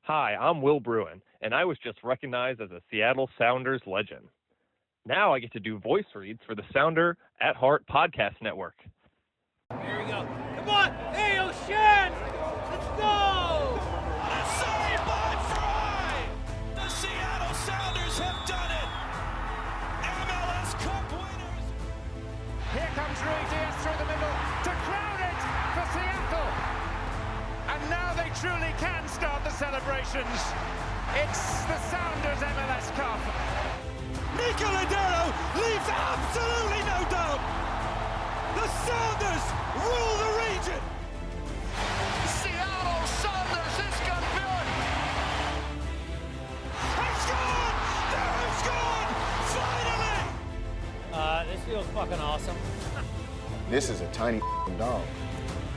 Hi, I'm Will Bruin, and I was just recognized as a Seattle Sounders legend. Now I get to do voice reads for the Sounder at Heart podcast network. Here we go. Come on! Hey, O'Shan! Let's go! What a save by Fry! The Seattle Sounders have done it! MLS Cup winners! Here comes Rui Diaz through the middle to crown it for Seattle! And now they truly can start the celebrations. It's the Sounders MLS Cup. Niko leaves absolutely no doubt. The Sounders rule the region. Seattle Sounders is campeón. It's gone! It's gone! Finally! This feels fucking awesome. This is a tiny dog.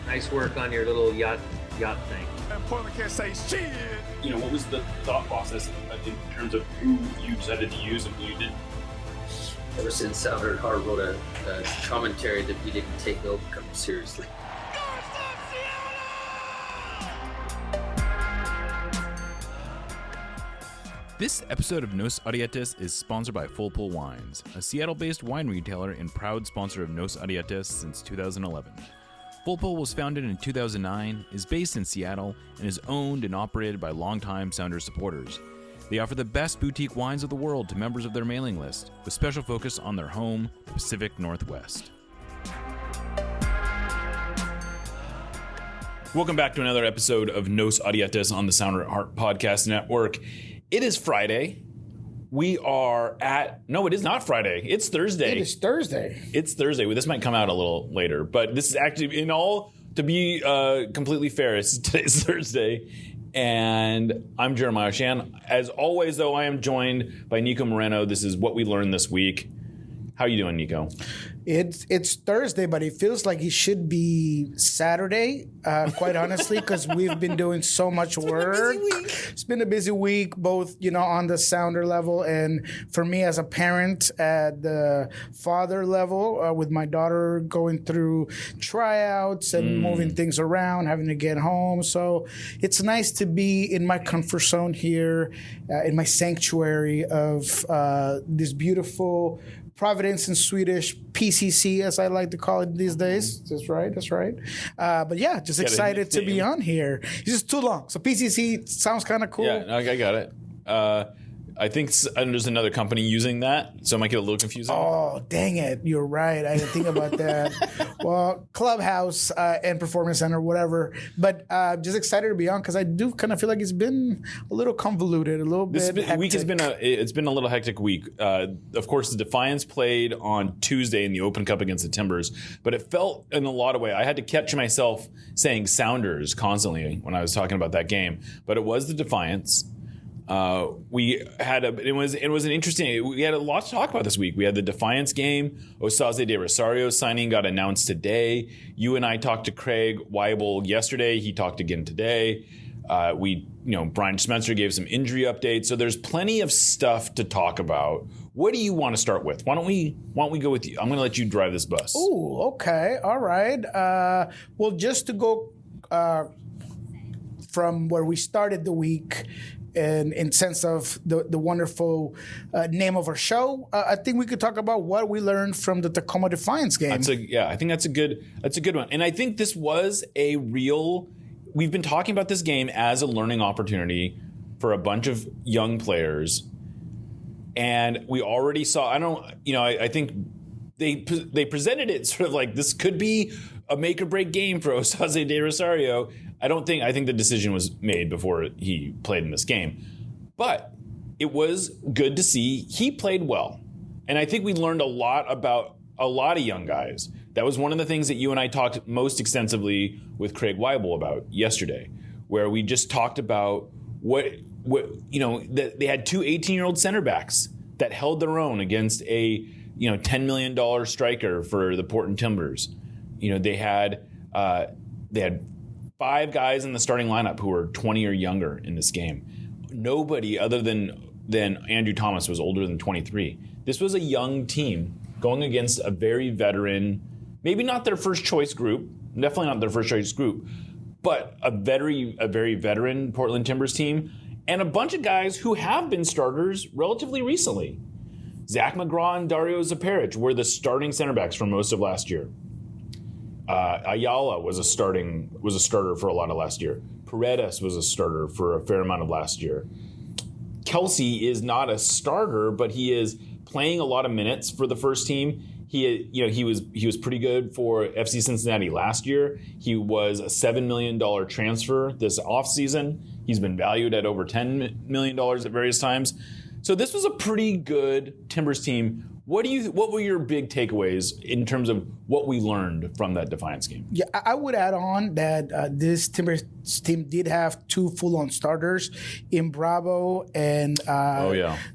Nice work on your little yacht thing. And Portland can't say shit. You know, what was the thought process in terms of who you decided to use and who you didn't? Ever since Sounder at Heart wrote a commentary that we didn't take the Open Cup seriously. This episode of Nos Arietes is sponsored by Full Pull Wines, a Seattle-based wine retailer and proud sponsor of Nos Arietes since 2011. Full Pull was founded in 2009, is based in Seattle, and is owned and operated by longtime Sounders supporters. They offer the best boutique wines of the world to members of their mailing list, with special focus on their home, the Pacific Northwest. Welcome back to another episode of Nos Arietes on the Sounder at Heart podcast network. It is Friday. We are at... No, it is not Friday. It's Thursday. It is Thursday. It's Thursday. Well, this might come out a little later, but this is actually, to be completely fair, today's Thursday, and I'm Jeremiah Shan. As always, though, I am joined by Niko Moreno. This is What We Learned This Week. How are you doing, Niko? It's Thursday, but it feels like it should be Saturday, quite honestly, because we've been doing so much work. It's been a busy week, both, on the Sounder level and for me as a parent at the father level, with my daughter going through tryouts and moving things around, having to get home. So it's nice to be in my comfort zone here, in my sanctuary of this beautiful Providence in Swedish, PCC, as I like to call it these days. That's right. But yeah, just excited to be on here. It's just too long. So PCC sounds kind of cool. Yeah, I got it. I think there's another company using that, so it might get a little confusing. Oh, dang it. You're right. I didn't think about that. Well, Clubhouse and Performance Center, whatever. But just excited to be on because I do kind of feel like it's been a little convoluted, a little bit hectic. Week has been a little hectic week. Of course, the Defiance played on Tuesday in the Open Cup against the Timbers, but it felt in a lot of ways. I had to catch myself saying Sounders constantly when I was talking about that game, but it was the Defiance. We had it was an interesting. We had a lot to talk about this week. We had the Defiance game. Osaze de Rosario signing got announced today. You and I talked to Craig Weibel yesterday. He talked again today. Brian Spencer gave some injury updates. So there's plenty of stuff to talk about. What do you want to start with? Why don't we go with you? I'm going to let you drive this bus. Oh, okay, all right. Well, just to go from where we started the week. And in sense of the wonderful name of our show, I think we could talk about what we learned from the Tacoma Defiance game. I think that's a good one. And I think this was we've been talking about this game as a learning opportunity for a bunch of young players. And we already saw, I think they presented it sort of like this could be a make or break game for Osaze de Rosario. I think the decision was made before he played in this game. But it was good to see he played well. And I think we learned a lot about a lot of young guys. That was one of the things that you and I talked most extensively with Craig Weibel about yesterday, where we just talked about that they had two 18-year-old center backs that held their own against a $10 million striker for the Portland Timbers. They had 5 guys in the starting lineup who were 20 or younger in this game. Nobody other than Andrew Thomas was older than 23. This was a young team going against a very veteran, maybe not their first choice group, definitely not their first choice group, but a very veteran Portland Timbers team, and a bunch of guys who have been starters relatively recently. Zach McGraw and Dario Zaparic were the starting center backs for most of last year. Ayala was a starter for a lot of last year. Paredes was a starter for a fair amount of last year. Kelsey is not a starter, but he is playing a lot of minutes for the first team. He was pretty good for FC Cincinnati last year. He was a $7 million transfer this offseason. He's been valued at over $10 million at various times. So this was a pretty good Timbers team. What were your big takeaways in terms of what we learned from that Defiance game? Yeah, I would add on that this Timbers team did have two full-on starters in Bravo and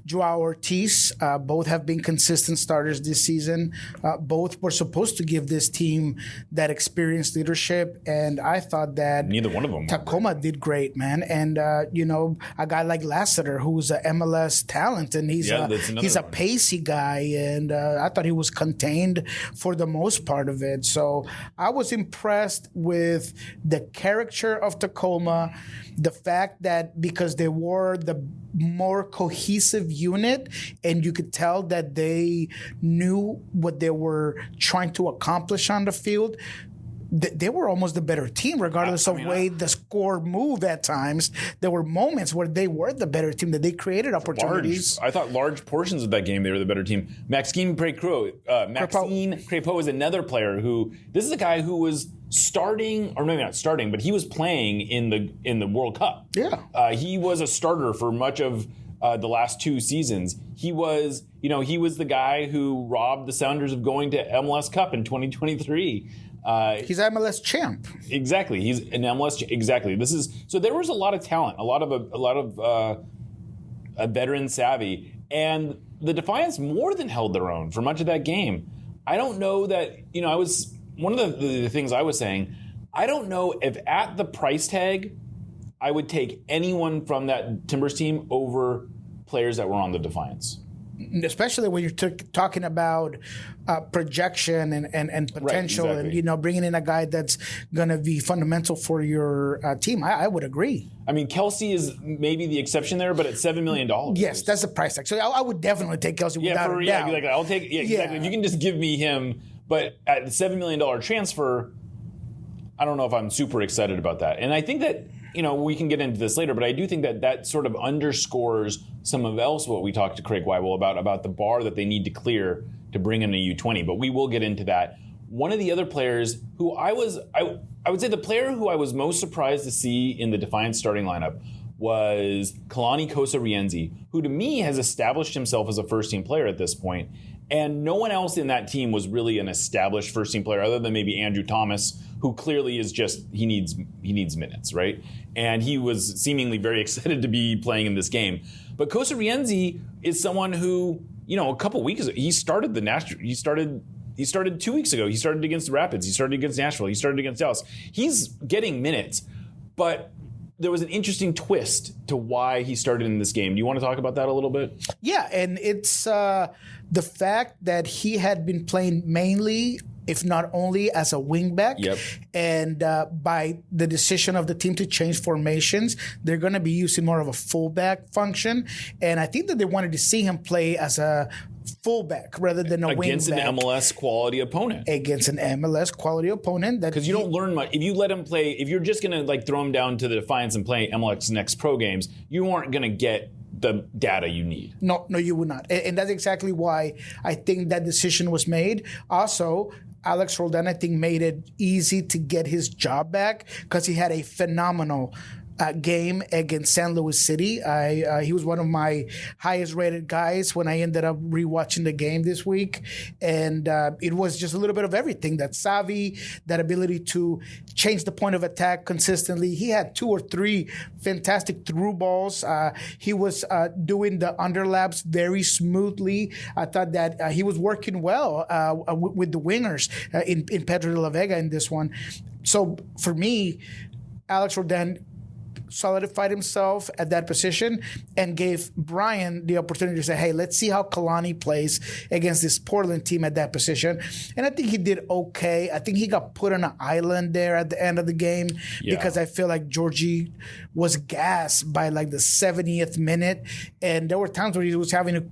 Joao Ortiz. Both have been consistent starters this season. Both were supposed to give this team that experienced leadership, and I thought that neither one of them. Tacoma did great, man. And a guy like Lassiter, who's an MLS talent, and he's a pacey guy. And I thought he was contained for the most part of it. So I was impressed with the character of Tacoma, the fact that because they were the more cohesive unit and you could tell that they knew what they were trying to accomplish on the field, they were almost the better team, regardless of the way the score moved at times. There were moments where they were the better team, that they created opportunities. I thought large portions of that game, they were the better team. Maxime Crépeau is another player who, this is a guy who was starting, or maybe not starting, but he was playing in the World Cup. Yeah. He was a starter for much of the last two seasons. He was the guy who robbed the Sounders of going to MLS Cup in 2023. He's MLS champ. Exactly. He's an MLS. Exactly. So there was a lot of talent, a lot of a veteran savvy, and the Defiance more than held their own for much of that game. I don't know that I was one of the things I was saying. I don't know if at the price tag, I would take anyone from that Timbers team over players that were on the Defiance. Especially when you're talking about projection and potential, right, exactly. And bringing in a guy that's going to be fundamental for your team. I would agree. I mean, Kelsey is maybe the exception there, but at $7 million. Yes, that's the price tag. So I would definitely take Kelsey without a doubt. I'll take exactly. If you can just give me him, but at the $7 million transfer, I don't know if I'm super excited about that. And I think that we can get into this later, but I do think that sort of underscores some of else what we talked to Craig Weibel about the bar that they need to clear to bring in a U20. But we will get into that. One of the other players who I would say the player who I was most surprised to see in the Defiance starting lineup was Kalani Kosa-Rienzi, who to me has established himself as a first-team player at this point. And no one else in that team was really an established first-team player other than maybe Andrew Thomas, who clearly is just, he needs minutes, right? And he was seemingly very excited to be playing in this game. But Kosa-Rienzi is someone who, a couple weeks ago, he started 2 weeks ago. He started against the Rapids. He started against Nashville. He started against Dallas. He's getting minutes, but there was an interesting twist to why he started in this game. Do you want to talk about that a little bit? Yeah, and it's the fact that he had been playing mainly, if not only, as a wingback. Yep. And by the decision of the team to change formations, they're going to be using more of a fullback function. And I think that they wanted to see him play as a fullback rather than a wingback. Against an MLS quality opponent. Against an MLS quality opponent. Because you don't learn much. If you let him play, if you're just going to throw him down to the Defiance and play MLS Next Pro games, you aren't going to get the data you need. No, you would not. And that's exactly why I think that decision was made. Also, Alex Roldan, I think, made it easy to get his job back because he had a phenomenal game against San Luis City. He was one of my highest rated guys when I ended up rewatching the game this week. And it was just a little bit of everything. That savvy, that ability to change the point of attack consistently. He had 2 or 3 fantastic through balls. He was doing the underlaps very smoothly. I thought that he was working well with the wingers in Pedro de la Vega in this one. So for me, Alex Roldan solidified himself at that position and gave Brian the opportunity to say, hey, let's see how Kalani plays against this Portland team at that position. And I think he did okay. I think he got put on an island there at the end of the game because I feel like Georgie was gassed by like the 70th minute. And there were times where he was having to,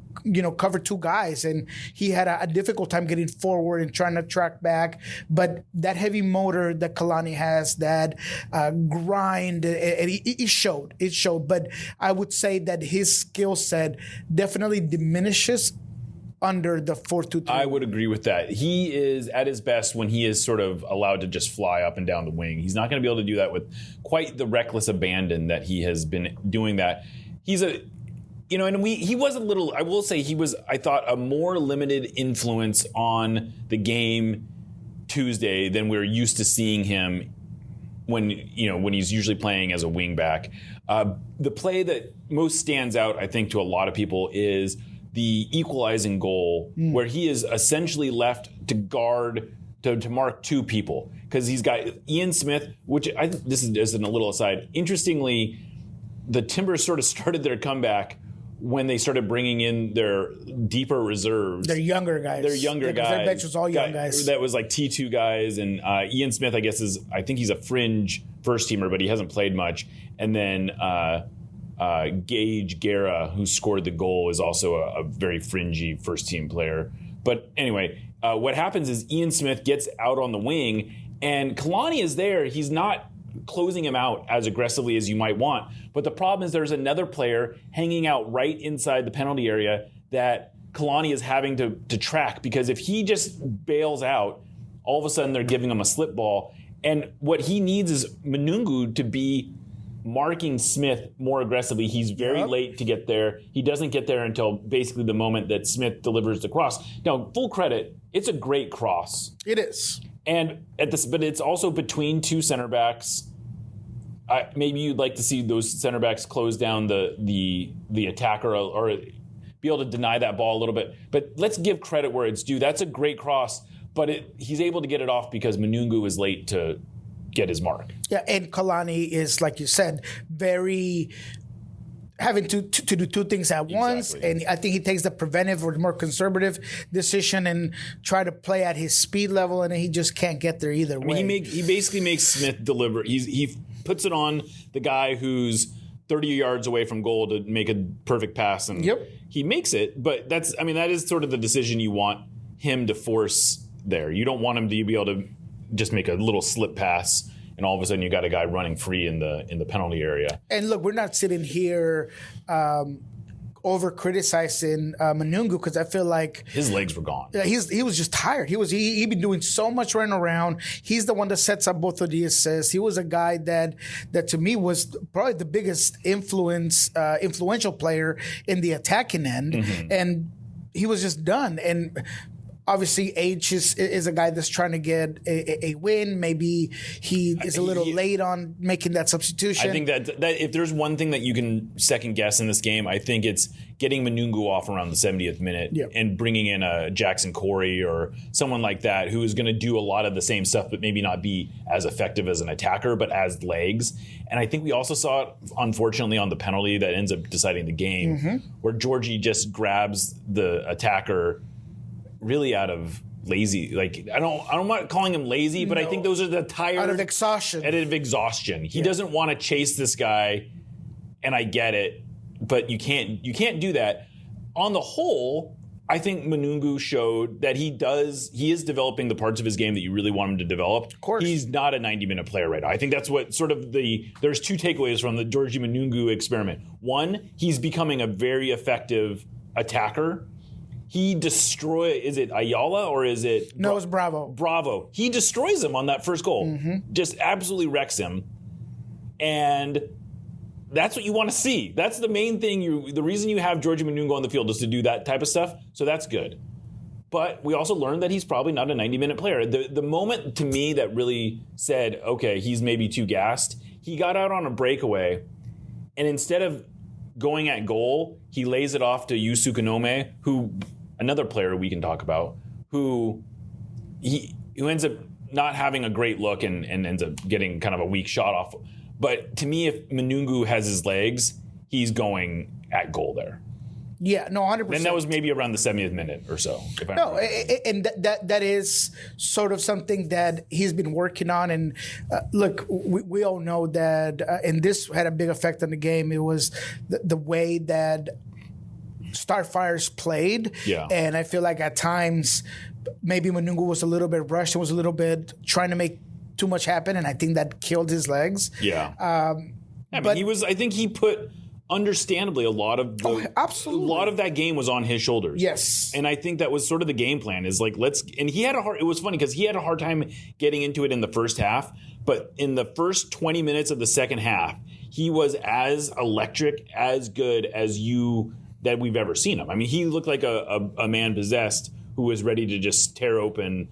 cover two guys, and he had a difficult time getting forward and trying to track back. But that heavy motor that Kalani has, that grind, and it showed. It showed. But I would say that his skill set definitely diminishes under the 4-2-3. I would agree with that. He is at his best when he is sort of allowed to just fly up and down the wing. He's not going to be able to do that with quite the reckless abandon that he has been doing that. He's he was a little, I will say he was, I thought, a more limited influence on the game Tuesday than we're used to seeing him when he's usually playing as a wing back. The play that most stands out, I think, to a lot of people is the equalizing goal where he is essentially left to guard, to mark two people. Because he's got Ian Smith, which this is just a little aside. Interestingly, the Timbers sort of started their comeback when they started bringing in their deeper reserves. They're younger guys. Guys. Their bench was all young guys. That was like T2 guys. And Ian Smith, I guess, I think he's a fringe first teamer, but he hasn't played much. And then Gage Guerra, who scored the goal, is also a very fringy first team player. But anyway, what happens is Ian Smith gets out on the wing, and Kalani is there. He's not closing him out as aggressively as you might want. But the problem is there's another player hanging out right inside the penalty area that Kalani is having to track, because if he just bails out, all of a sudden they're giving him a slip ball. And what he needs is Manungu to be marking Smith more aggressively. He's very late to get there. He doesn't get there until basically the moment that Smith delivers the cross. Now, full credit, it's a great cross. It is. But it's also between two center backs. Maybe you'd like to see those center backs close down the attacker or be able to deny that ball a little bit. But let's give credit where it's due. That's a great cross, but he's able to get it off because Manungu is late to get his mark. Yeah, and Kalani is, like you said, very having to do two things at once. And I think he takes the preventive or the more conservative decision and try to play at his speed level, and he just can't get there either way. He basically makes Smith deliver. He puts it on the guy who's 30 yards away from goal to make a perfect pass, and he makes it. But that is sort of the decision you want him to force there. You don't want him to be able to just make a little slip pass, and all of a sudden you got a guy running free in the penalty area. And look, we're not sitting here over criticizing Manungu, because I feel like his legs were gone. He was just tired. He'd been doing so much running around. He's the one that sets up both of the assists. He was a guy that to me was probably the biggest influential player in the attacking end, and he was just done. And obviously, H is a guy that's trying to get a win. Maybe he is a little late on making that substitution. I think that if there's one thing that you can second guess in this game, I think it's getting Manungu off around the 70th minute and bringing in a Jackson Corey or someone like that who is going to do a lot of the same stuff, but maybe not be as effective as an attacker, but as legs. And I think we also saw it, unfortunately, on the penalty that ends up deciding the game, where Georgie just grabs the attacker really out of lazy, I'm not calling him lazy, but I think those are the tired out of exhaustion. He doesn't want to chase this guy, and I get it, but you can't do that. On the whole, I think Manungu showed that he is developing the parts of his game that you really want him to develop. Of course. He's not a 90-minute player right now. I think that's what sort of there's two takeaways from the Georgie Manungu experiment. One, he's becoming a very effective attacker. He is it Ayala or is it? No, it's Bravo. Bravo. He destroys him on that first goal. Just absolutely wrecks him. And that's what you want to see. That's the main thing. The reason you have Georgie Manungu on the field is to do that type of stuff. So that's good. But we also learned that he's probably not a 90-minute player. The moment to me that really said, okay, he's maybe too gassed, he got out on a breakaway, and instead of going at goal, he lays it off to Yusu Kanome, who another player we can talk about, who ends up not having a great look and ends up getting kind of a weak shot off. But to me, if Manungu has his legs, he's going at goal there. Yeah, no, 100%. And that was maybe around the 70th minute or so. And that is sort of something that he's been working on. And look, we all know that, and this had a big effect on the game. It was the way that Starfires played. Yeah. And I feel like at times maybe Manungu was a little bit rushed and was a little bit trying to make too much happen. And I think that killed his legs. Yeah. But I think he put, understandably, a lot of that game was on his shoulders. Yes. And I think that was sort of the game plan is like, and he had it was funny because he had a hard time getting into it in the first half, but in the first 20 minutes of the second half, he was as electric, as good as that we've ever seen him. I mean, he looked like a man possessed who was ready to just tear open,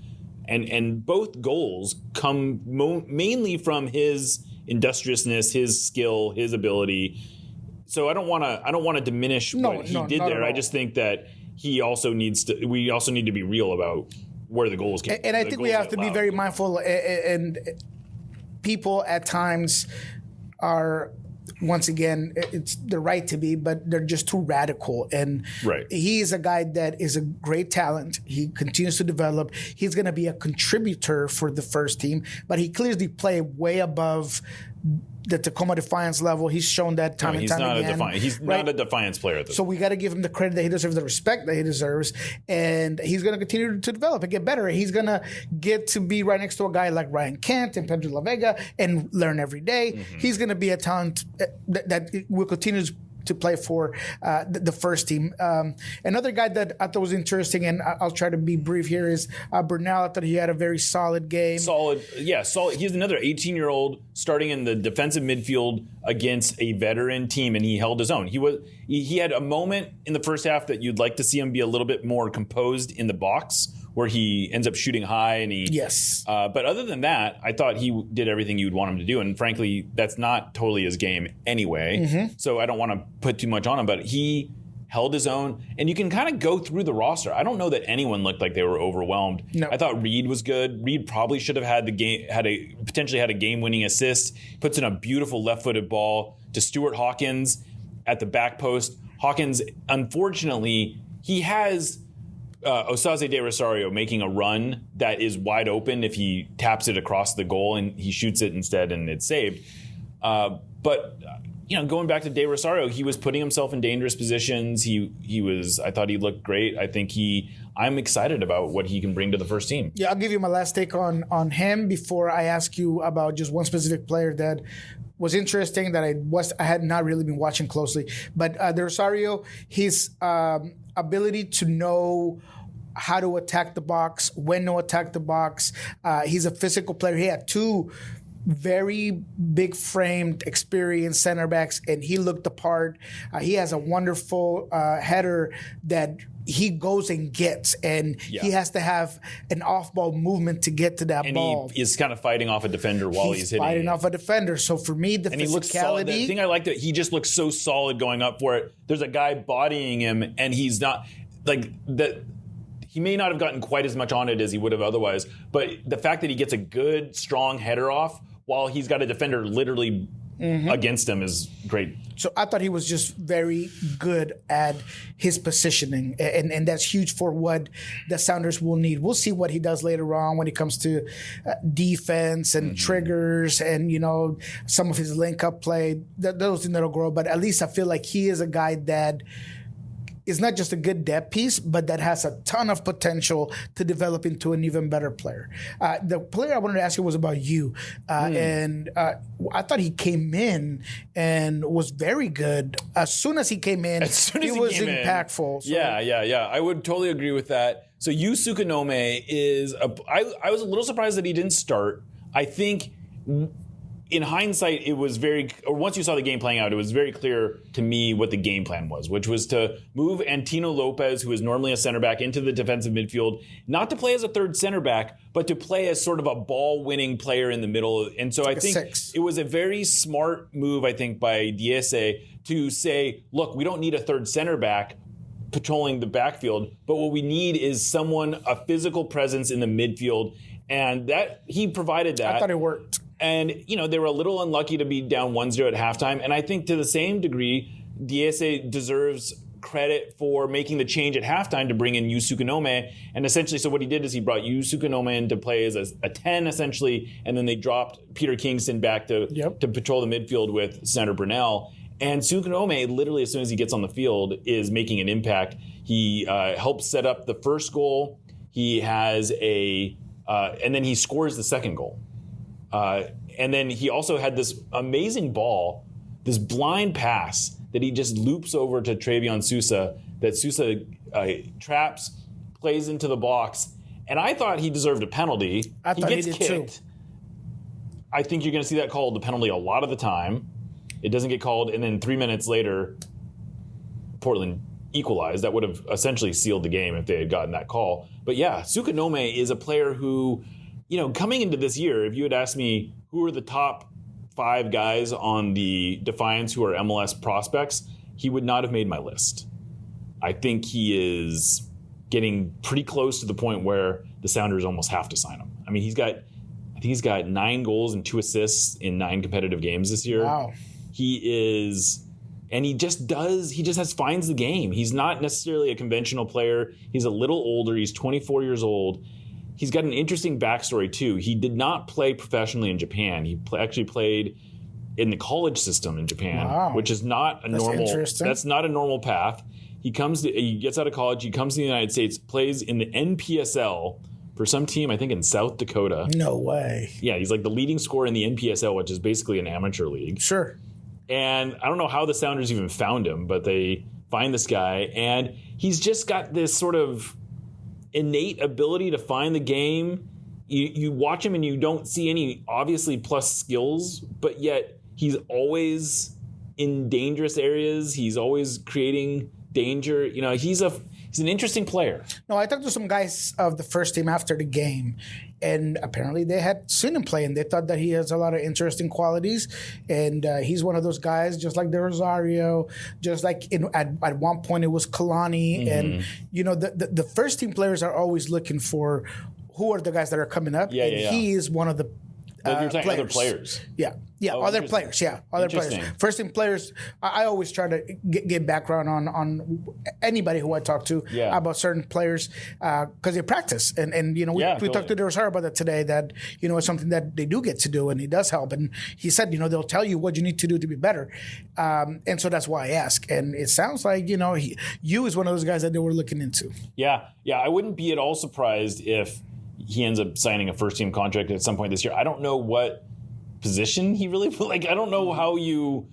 and both goals come mainly from his industriousness, his skill, his ability. So I don't want to diminish what he did there. I just think that we also need to be real about where the goals came. And I think we have to be very mindful. And people at times are, once again, it's the right to be, but they're just too radical. And he is a guy that is a great talent. He continues to develop. He's going to be a contributor for the first team, but he clearly played way above the Tacoma Defiance level. He's shown that time and time again. He's not a Defiance player. So we got to give him the credit that he deserves, the respect that he deserves, and he's going to continue to develop and get better. He's going to get to be right next to a guy like Ryan Kent and Pedro La Vega and learn every day. Mm-hmm. He's going to be a talent that will continue to play for the first team. Another guy that I thought was interesting, and I'll try to be brief here, is Bernal. I thought he had a very solid game. Solid. He's another 18-year-old starting in the defensive midfield against a veteran team, and he held his own. He had a moment in the first half that you'd like to see him be a little bit more composed in the box, where he ends up shooting high and but other than that, I thought he did everything you'd want him to do, and frankly, that's not totally his game anyway. Mm-hmm. So I don't want to put too much on him, but he held his own, and you can kind of go through the roster. I don't know that anyone looked like they were overwhelmed. No. I thought Reed was good. Reed probably should have had potentially had a game-winning assist. Puts in a beautiful left-footed ball to Stuart Hawkins at the back post. Hawkins, unfortunately, he has Osaze de Rosario making a run that is wide open if he taps it across the goal, and he shoots it instead and it's saved. But going back to De Rosario, he was putting himself in dangerous positions. I thought he looked great. I'm excited about what he can bring to the first team. Yeah, I'll give you my last take on him before I ask you about just one specific player that was interesting that I had not really been watching closely. But De Rosario, his ability to know how to attack the box, when to attack the box. He's a physical player. He had two very big framed, experienced center backs, and he looked the part. He has a wonderful header that he goes and gets, and he has to have an off-ball movement to get to that ball. And he is kind of fighting off a defender while he's hitting fighting off a defender. So for me, the physicality. He looks solid. The thing I liked, that he just looks so solid going up for it. There's a guy bodying him, and he's not like that. He may not have gotten quite as much on it as he would have otherwise, but the fact that he gets a good, strong header off while he's got a defender literally against him is great. So I thought he was just very good at his positioning, and that's huge for what the Sounders will need. We'll see what he does later on when it comes to defense and triggers and, some of his link-up play. Those things that'll grow, but at least I feel like he is a guy that is not just a good depth piece, but that has a ton of potential to develop into an even better player. The player I wanted to ask you was about you. And I thought he came in and was very good. As soon as he came in, he was impactful. So. Yeah. I would totally agree with that. So Yu Sukanome is I was a little surprised that he didn't start. I think in hindsight, once you saw the game playing out, it was very clear to me what the game plan was, which was to move Antino Lopez, who is normally a center back, into the defensive midfield, not to play as a third center back, but to play as sort of a ball-winning player in the middle. And so I think it was a very smart move, I think, by Diese to say, look, we don't need a third center back patrolling the backfield, but what we need is a physical presence in the midfield. And that he provided that. I thought it worked. And, they were a little unlucky to be down 1-0 at halftime. And I think to the same degree, Diese deserves credit for making the change at halftime to bring in Yusuke Nome. And essentially, so what he did is he brought Yusuke Nome into play as a 10, essentially, and then they dropped Peter Kingston back to patrol the midfield with Senator Brunel. And Sukunome, literally as soon as he gets on the field, is making an impact. He helps set up the first goal. He has and then he scores the second goal. And then he also had this amazing ball, this blind pass that he just loops over to Trevion Sousa, that Sousa traps, plays into the box. And I thought he deserved a penalty. I thought he did kicked. Too. I think you're going to see that called the penalty a lot of the time. It doesn't get called, and then 3 minutes later, Portland equalized. That would have essentially sealed the game if they had gotten that call. But yeah, Sukunome is a player who, coming into this year, if you had asked me who are the top 5 guys on the Defiance who are MLS prospects, he would not have made my list. I think he is getting pretty close to the point where the Sounders almost have to sign him. I mean, he's got 9 goals and 2 assists in 9 competitive games this year. Wow. He finds the game. He's not necessarily a conventional player. He's a little older. He's 24 years old. He's got an interesting backstory, too. He did not play professionally in Japan. He actually played in the college system in Japan, which is not a that's not a normal path. He gets out of college, he comes to the United States, plays in the NPSL for some team, I think in South Dakota. No way. Yeah, he's like the leading scorer in the NPSL, which is basically an amateur league. Sure. And I don't know how the Sounders even found him, but they find this guy, and he's just got this sort of innate ability to find the game. You watch him and you don't see any obviously plus skills, but yet he's always in dangerous areas. He's always creating danger. He's an interesting player. No, I talked to some guys of the first team after the game, and apparently they had seen him play, and they thought that he has a lot of interesting qualities. And he's one of those guys, just like the Rosario, just like at one point it was Kalani. Mm-hmm. And, the first team players are always looking for who are the guys that are coming up. He is one of the you're saying other players. Yeah, other players. Yeah, other players. First team players. I always try to get background on anybody who I talk to about certain players because they practice. And we talked to Rosario about that today. That it's something that they do get to do, and it does help. And he said they'll tell you what you need to do to be better. And so that's why I ask. And it sounds like you is one of those guys that they were looking into. Yeah. I wouldn't be at all surprised if he ends up signing a first-team contract at some point this year. I don't know what position he really I don't know how you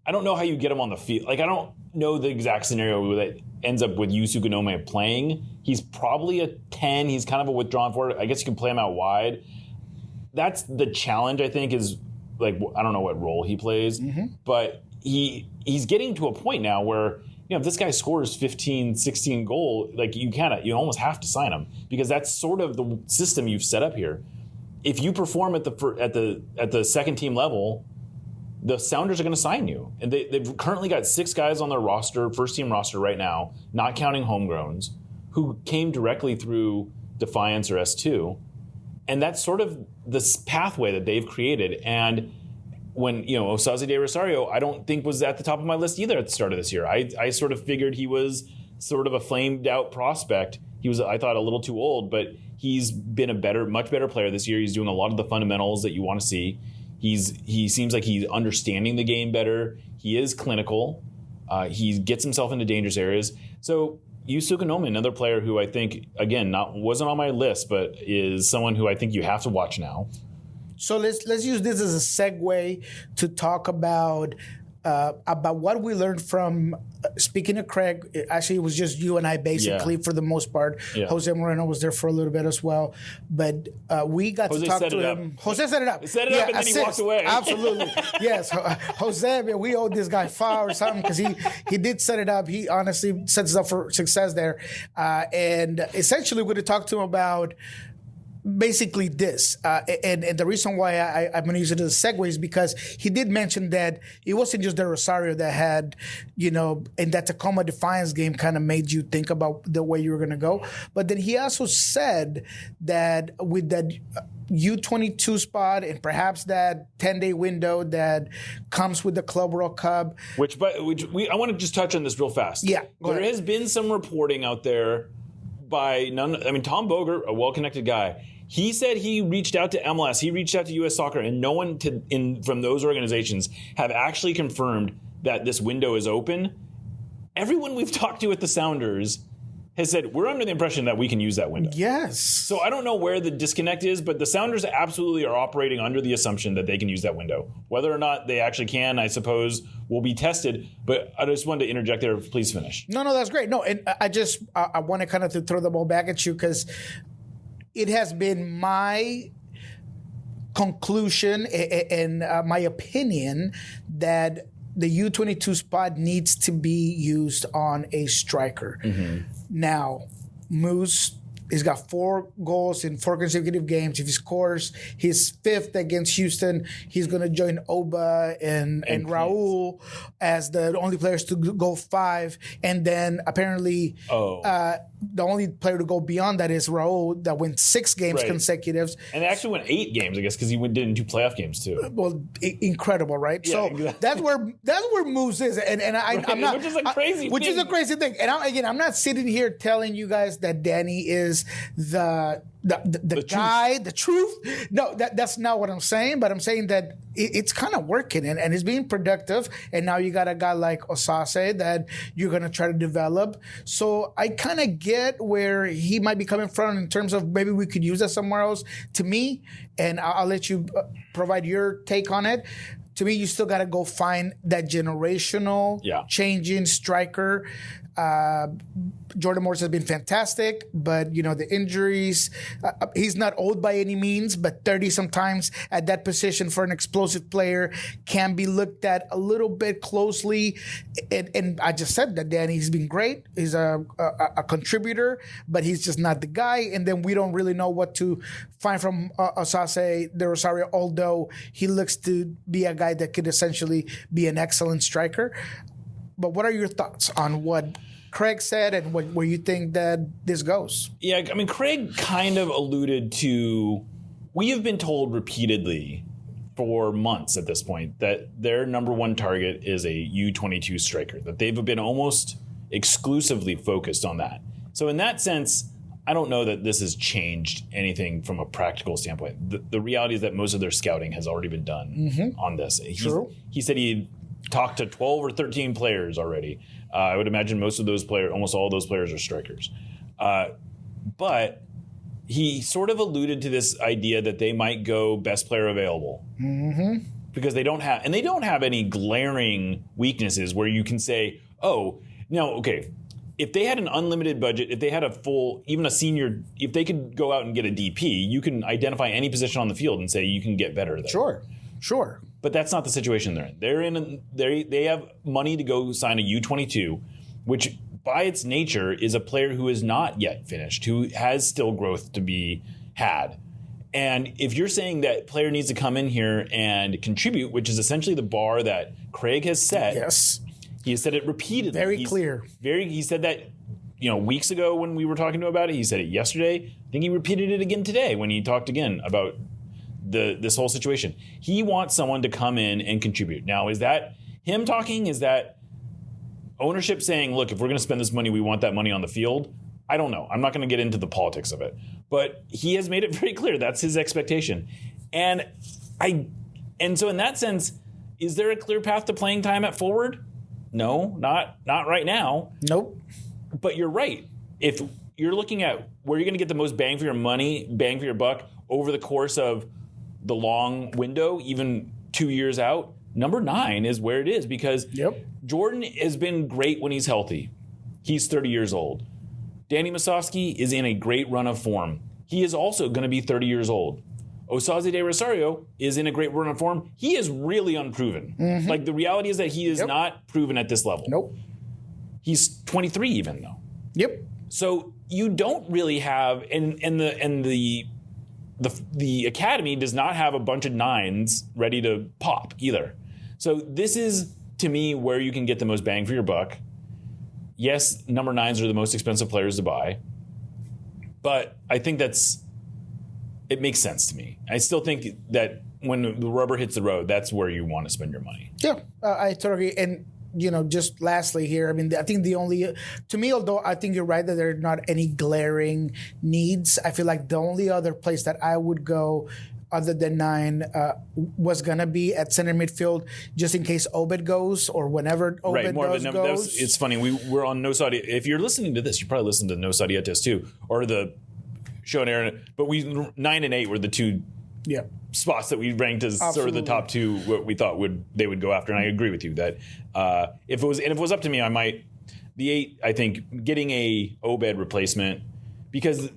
get him on the field. I don't know the exact scenario that ends up with Yusuke Nome playing. He's probably a 10. He's kind of a withdrawn forward. I guess you can play him out wide. That's the challenge, I think, is I don't know what role he plays, but he's getting to a point now where if this guy scores 15, 16 goals, you almost have to sign him because that's sort of the system you've set up here. If you perform at the second team level, the Sounders are going to sign you. And they've currently got 6 guys on their roster, first team roster right now, not counting homegrowns, who came directly through Defiance or S2. And that's sort of this pathway that they've created. And when, Osaze de Rosario, I don't think was at the top of my list either at the start of this year. I sort of figured he was sort of a flamed out prospect. He was, I thought, a little too old, but he's been much better player this year. He's doing a lot of the fundamentals that you want to see. He seems like he's understanding the game better. He is clinical. He gets himself into dangerous areas. So Yusuke Nome, another player who I think, again, wasn't on my list, but is someone who I think you have to watch now. So let's use this as a segue to talk about what we learned from, speaking of Craig, actually it was just you and I basically for the most part. Yeah. Jose Moreno was there for a little bit as well. But we got to talk to him. Jose set it up. He set it up and then he walked away. Absolutely. Yes. Jose, man, we owe this guy $5 or something because he did set it up. He honestly sets us up for success there. And essentially we're going to talk to him about basically this, and the reason why I'm going to use it as a segue is because he did mention that it wasn't just the Rosario that had, in that Tacoma Defiance game kind of made you think about the way you were going to go. But then he also said that with that U22 spot and perhaps that 10-day window that comes with the Club World Cup. I want to just touch on this real fast. Yeah. There has been some reporting out there by Tom Bogert, a well-connected guy. He said he reached out to MLS, he reached out to U.S. Soccer, and no one from those organizations have actually confirmed that this window is open. Everyone we've talked to at the Sounders has said, we're under the impression that we can use that window. Yes. So I don't know where the disconnect is, but the Sounders absolutely are operating under the assumption that they can use that window. Whether or not they actually can, I suppose, will be tested. But I just wanted to interject there. Please finish. No, that's great. No, and I want to kind of throw the ball back at you because it has been my conclusion and my opinion that the U22 spot needs to be used on a striker. Mm-hmm. Now, Moose He's got 4 goals in 4 consecutive games. If he scores his 5th against Houston, he's going to join Oba and Raul as the only players to go 5. And then apparently the only player to go beyond that is Raul that went 6 games consecutive. And they actually went 8 games, I guess, because he did 2 playoff games too. Well, incredible, right? Yeah, so exactly. that's where Moose is, and I'm not, which is a crazy, which is a crazy thing. And I'm not sitting here telling you guys that Danny is the guy, the truth. No, that's not what I'm saying. But I'm saying that it's kind of working and it's being productive. And now you got a guy like Osase that you're going to try to develop. So I kind of get where he might be coming from in terms of maybe we could use that somewhere else. To me, and I'll let you provide your take on it. To me, you still got to go find that generational changing striker. Jordan Morris has been fantastic, but the injuries, he's not old by any means, but 30 sometimes at that position for an explosive player can be looked at a little bit closely. And I just said that Danny's been great. He's a contributor, but he's just not the guy. And then we don't really know what to find from Osase de Rosario, although he looks to be a guy that could essentially be an excellent striker. But what are your thoughts on what Craig said and where you think that this goes? Yeah, I mean, Craig kind of alluded to, we have been told repeatedly for months at this point that their number one target is a U22 striker, that they've been almost exclusively focused on that. So in that sense, I don't know that this has changed anything from a practical standpoint. The reality is that most of their scouting has already been done on this. He said he talked to 12 or 13 players already. I would imagine most of those players, almost all of those players are strikers. But he sort of alluded to this idea that they might go best player available. Mm-hmm. Because they don't have any glaring weaknesses where you can say, if they had an unlimited budget, if they had a full, even a senior, if they could go out and get a DP, you can identify any position on the field and say you can get better there. Sure. But that's not the situation they're in. They have money to go sign a U22, which by its nature is a player who is not yet finished, who has still growth to be had. And if you're saying that player needs to come in here and contribute, which is essentially the bar that Craig has set. Yes. He has said it repeatedly. Very clear. He said that, weeks ago when we were talking to him about it. He said it yesterday. I think he repeated it again today when he talked again about this whole situation. He wants someone to come in and contribute. Now, is that him talking? Is that ownership saying, look, if we're going to spend this money, we want that money on the field? I don't know. I'm not going to get into the politics of it. But he has made it very clear that's his expectation. And so in that sense, is there a clear path to playing time at forward? No, not right now. Nope. But you're right. If you're looking at where you're going to get the most bang for your money, bang for your buck over the course of the long window, even 2 years out, number 9 is where it is because Jordan has been great when he's healthy. He's 30 years old. Danny Musovski is in a great run of form. He is also going to be 30 years old. Osase de Rosario is in a great run of form. He is really unproven. Mm-hmm. Like the reality is that he is not proven at this level. Nope. He's 23 even though. Yep. So you don't really have and the the academy does not have a bunch of 9s ready to pop either. So this is, to me, where you can get the most bang for your buck. Yes, number 9s are the most expensive players to buy, but I think it makes sense to me. I still think that when the rubber hits the road, that's where you want to spend your money. Yeah, I totally agree. And just lastly here, I mean, I think to me, although I think you're right that there are not any glaring needs, I feel like the only other place that I would go other than 9 was going to be at center midfield, just in case Obed goes or whenever Obed goes. It's funny. We're on No Saudi. If you're listening to this, you probably listen to No Saudietes too, or the show and Aaron. But 9 and 8 were the two spots that we ranked as sort of the top 2 what we thought they would go after. And I agree with you that if it was up to me, I might the 8. I think getting a Obed replacement, because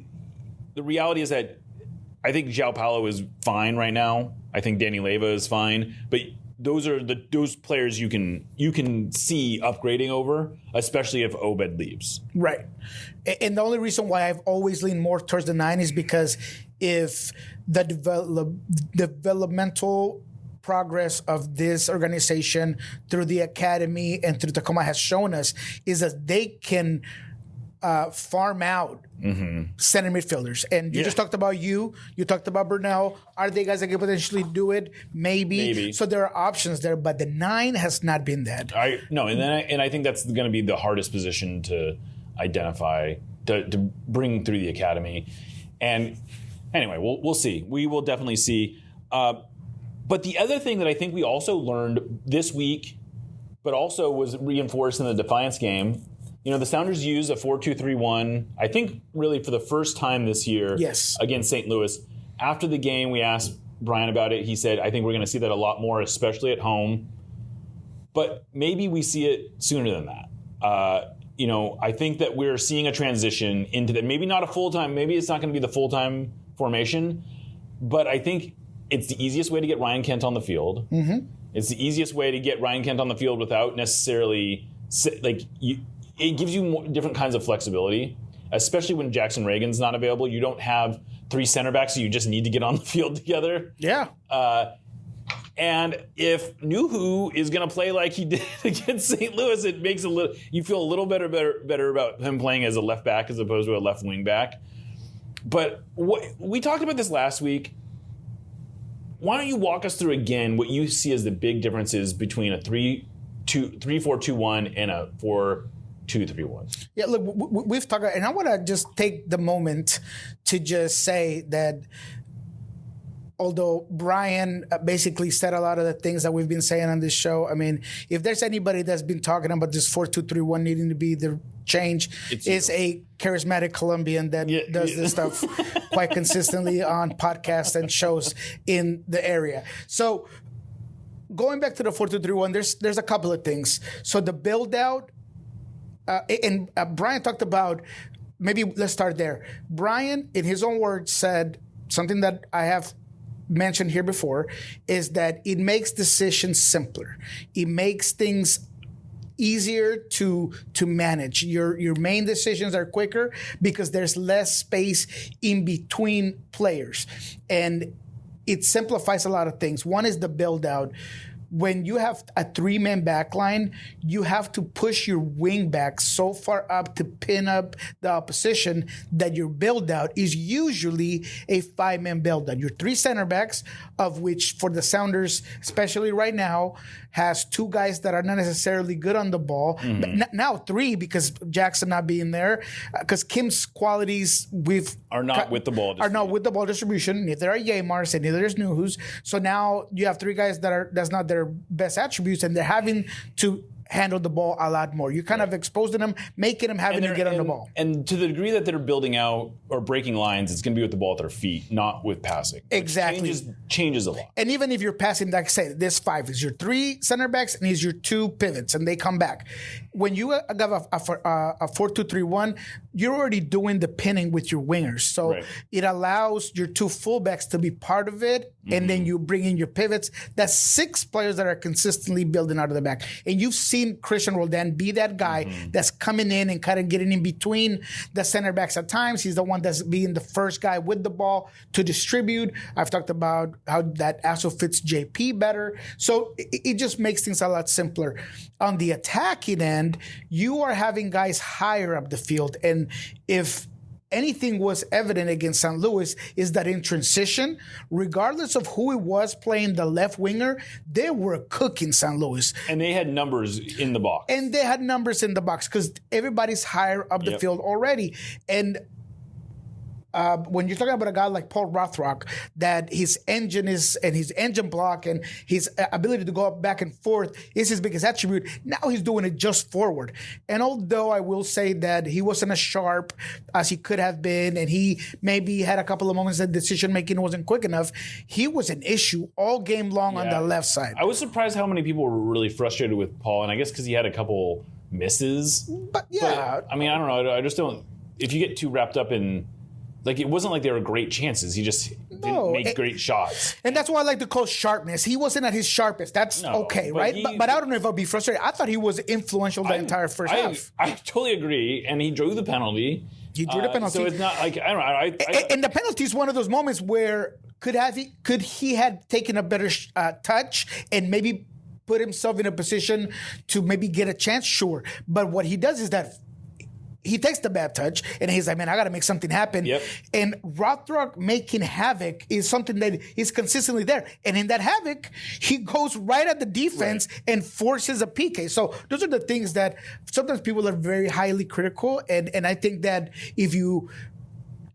the reality is that I think João Paulo is fine right now. I think Danny Leyva is fine, but those are those players you can see upgrading over, especially if Obed leaves. Right. And the only reason why I've always leaned more towards the 9 is because if the developmental progress of this organization through the academy and through Tacoma has shown us is that they can farm out center midfielders. And you just talked about you talked about Burnell. Are they guys that can potentially do it? Maybe. So there are options there, but the 9 has not been that. And I think that's going to be the hardest position to identify, to bring through the academy. And anyway, we'll see. We will definitely see. But the other thing that I think we also learned this week, but also was reinforced in the Defiance game, the Sounders used a 4-2-3-1, I think really for the first time this year against St. Louis. After the game, we asked Brian about it. He said, I think we're going to see that a lot more, especially at home. But maybe we see it sooner than that. I think that we're seeing a transition into that. Maybe not a full-time, maybe it's not going to be the full-time formation, but I think it's the easiest way to get Ryan Kent on the field. Mm-hmm. It's the easiest way to get Ryan Kent on the field without necessarily, it gives you different kinds of flexibility, especially when Jackson Reagan's not available. You don't have 3 center backs, so you just need to get on the field together. Yeah. And if Nuhu is going to play like he did against St. Louis, it makes you feel a little better about him playing as a left back as opposed to a left wing back. But we talked about this last week. Why don't you walk us through again what you see as the big differences between a 3-4-2-1 and a 4-2-3-1? Yeah, look, we've talked, and I want to just take the moment to just say that although Brian basically said a lot of the things that we've been saying on this show, I mean, if there's anybody that's been talking about this 4-2-3-1 needing to be the change, it's a charismatic Colombian that does this stuff quite consistently on podcasts and shows in the area. So going back to the 4-2-3-1, there's a couple of things. So the build out, and Brian talked about, maybe let's start there. Brian, in his own words, said something that I have mentioned here before, is that it makes decisions simpler. It makes things easier to manage. Your main decisions are quicker because there's less space in between players. And it simplifies a lot of things. One is the build out. When you have a 3-man back line, you have to push your wing back so far up to pin up the opposition that your build out is usually a 5-man build out. Your 3 center backs, of which for the Sounders, especially right now, has 2 guys that are not necessarily good on the ball. Mm-hmm. Now 3 because Jackson not being there, because Kim's qualities are not with the ball distribution. Neither are Yaymar's and neither is Nuhu's. So now you have 3 guys that's not their best attributes, and they're having to handle the ball a lot more. You're kind of exposing them, making them having to get on the ball. And to the degree that they're building out or breaking lines, it's going to be with the ball at their feet, not with passing. Exactly. Changes a lot. And even if you're passing, like I said, this 5 is your 3 center backs and is your 2 pivots, and they come back. When you have a 4-2-3-1, you're already doing the pinning with your wingers. So it allows your 2 fullbacks to be part of it, and then you bring in your pivots. That's 6 players that are consistently building out of the back. And you've seen seen Christian Roldan be that guy that's coming in and kind of getting in between the center backs at times. He's the one that's being the first guy with the ball to distribute. I've talked about how that also fits JP better. So it just makes things a lot simpler. On the attacking end, you are having guys higher up the field. And if anything was evident against St. Louis is that in transition, regardless of who it was playing the left winger, they were cooking St. Louis. And they had numbers in the box. Because everybody's higher up the field already. And when you're talking about a guy like Paul Rothrock, that his engine block and his ability to go up back and forth is his biggest attribute. Now he's doing it just forward. And although I will say that he wasn't as sharp as he could have been, and he maybe had a couple of moments that decision making wasn't quick enough, he was an issue all game long on the left side. I was surprised how many people were really frustrated with Paul, and I guess because he had a couple misses. But I mean, I don't know. I just don't. If you get too wrapped up in. Like, it wasn't like they were great chances. He just didn't make great shots. And that's why I like to call sharpness. He wasn't at his sharpest. That's okay, right? But I don't know if I'll be frustrated. I thought he was influential the entire first half. I totally agree. And he drew the penalty. He drew the penalty. So it's not like, I don't know. And the penalty is one of those moments where could he had taken a better touch and maybe put himself in a position to maybe get a chance? Sure. But what he does is that he takes the bad touch and he's like, man, I got to make something happen. Yep. And Rothrock making havoc is something that is consistently there. And in that havoc, he goes right at the defense and forces a PK. So those are the things that sometimes people are very highly critical. And I think that if you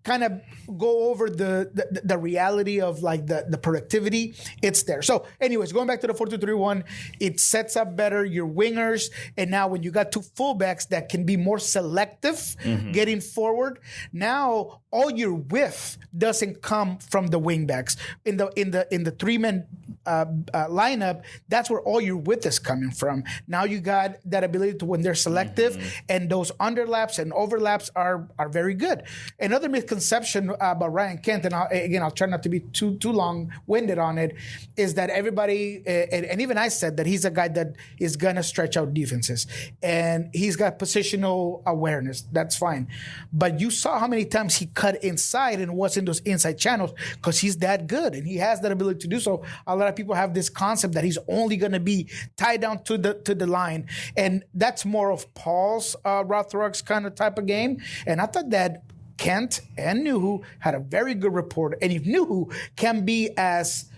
kind of go over the reality of like the productivity, it's there. So anyways, going back to the 4-2-3-1, it sets up better your wingers. And now when you got two fullbacks that can be more selective getting forward, now all your width doesn't come from the wingbacks. In the three-man lineup, that's where all your width is coming from. Now you got that ability to when they're selective and those underlaps and overlaps are very good. Another misconception about Ryan Kent, and I'll try not to be too long-winded on it, is that everybody, and even I said that he's a guy that is going to stretch out defenses. And he's got positional awareness. That's fine. But you saw how many times he cut inside and was in those inside channels because he's that good and he has that ability to do so. A lot of people have this concept that he's only going to be tied down to the line. And that's more of Paul's Rothrock's kind of type of game. And I thought that Kent and Nuhu had a very good report. And if Nuhu can be as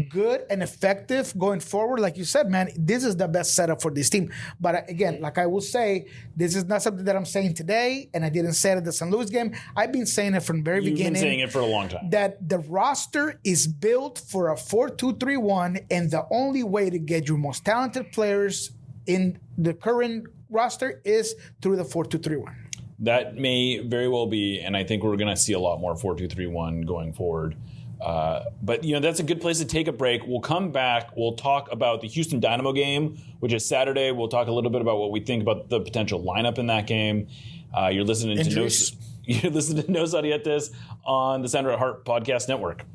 good and effective going forward, like you said, man, this is the best setup for this team. But again, like I will say, this is not something that I'm saying today, and I didn't say it at the St. Louis game. I've been saying it from the very beginning. You've been saying it for a long time. That the roster is built for a 4-2-3-1, and the only way to get your most talented players in the current roster is through the 4-2-3-1. That may very well be, and I think we're going to see a lot more 4-2-3-1 going forward. But, that's a good place to take a break. We'll come back. We'll talk about the Houston Dynamo game, which is Saturday. We'll talk a little bit about what we think about the potential lineup in that game. You're listening to No Sarietes on the Sounder at Heart Podcast Network.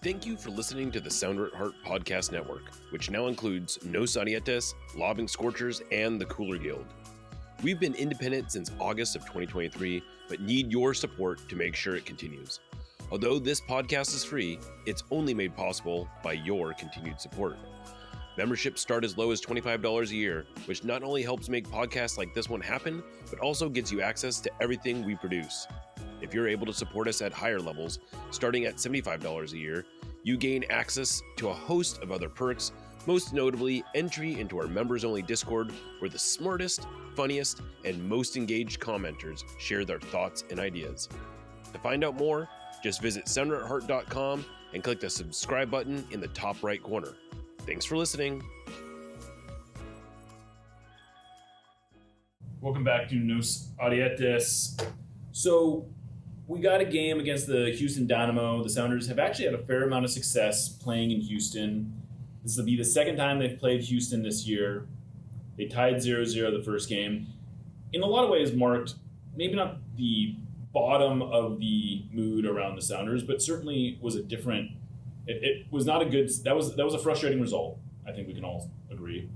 Thank you for listening to the Sounder at Heart Podcast Network, which now includes No Sarietes, Lobbing Scorchers, and the Cooler Guild. We've been independent since August of 2023, but need your support to make sure it continues. Although this podcast is free, it's only made possible by your continued support. Memberships start as low as $25 a year, which not only helps make podcasts like this one happen, but also gets you access to everything we produce. If you're able to support us at higher levels, starting at $75 a year, you gain access to a host of other perks, most notably entry into our members-only Discord, where the smartest, funniest, and most engaged commenters share their thoughts and ideas. To find out more, just visit sounderatheart.com and click the subscribe button in the top right corner. Thanks for listening. Welcome back to Nos Arietes. So we got a game against the Houston Dynamo. The Sounders have actually had a fair amount of success playing in Houston. This will be the second time they've played Houston this year. They tied 0-0 the first game. In a lot of ways marked maybe not the bottom of the mood around the Sounders, but certainly was a different It was not a good. That was a frustrating result. I think we can all agree.